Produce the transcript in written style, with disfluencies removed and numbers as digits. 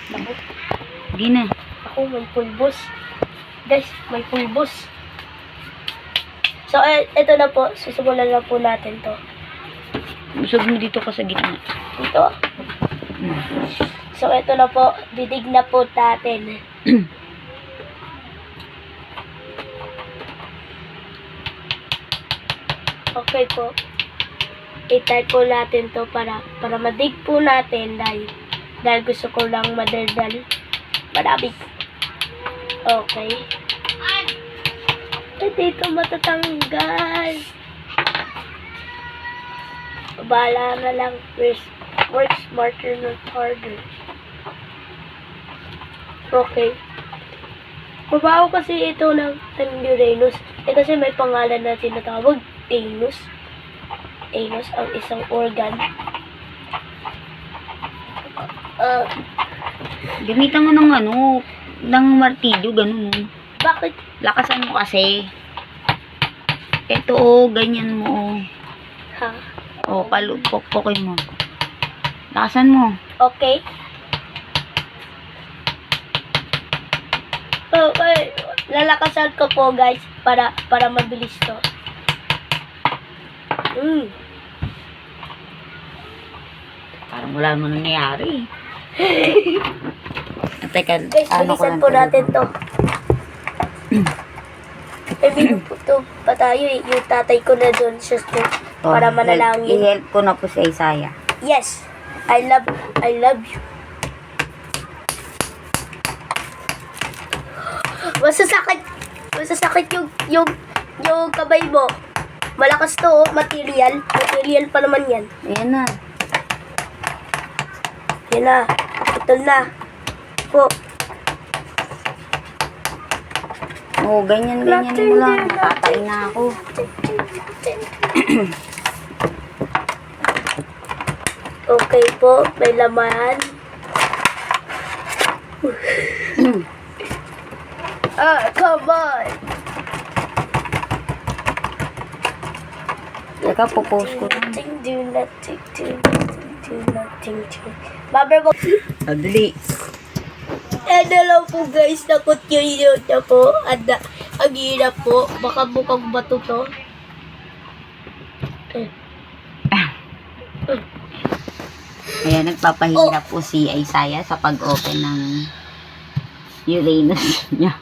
Ako, Sige na. ako may pulbos. Guys, may pulbos. So, ito na po. Susubulan na po natin to. Busog mo dito ka sa gitna. Ito. So, ito na po. Didig na po natin. Okay po. I-type po natin to para madig po natin dahil gusto ko lang madaldal. Marami. Okay. Dito matatanggal. Bahala na lang. Work smarter, not harder. Okay. Mabaho kasi ito ng Uranus. Kasi may pangalan na tinatawag. Anus. Anus ang isang organ. Gamitan mo ng ng martilyo, ganun. Bakit? Lakasan mo kasi. Ito, ganyan mo. Ha? Pokpokin mo. Lakasan mo. Okay. Okay. Lalakasan ko po guys para mabilis to. Parang wala mo nangyayari. Teka, Guys, bilisan po natin to. May video po to pa tayo eh. Yung tatay ko na doon siya to. Para manalangin. I-help ko na po si Isaiah. Yes. I love you. Masasakit yung kamay mo. Malakas to, oh. Material pa naman yan. Ayan na. Yan na. Putol na. Po. Oo, ganyan mo lang. Tatay na ako. Okay po, may laman. Come on. Teka, pupost ko lang. Do nothing. Mabro po. Adli. Lang po guys, takot yun na po. Ang hirap po. Baka mukhang bato to. Ayan, nagpapahirap po si Isaiah sa pag-open ng Uranus niya.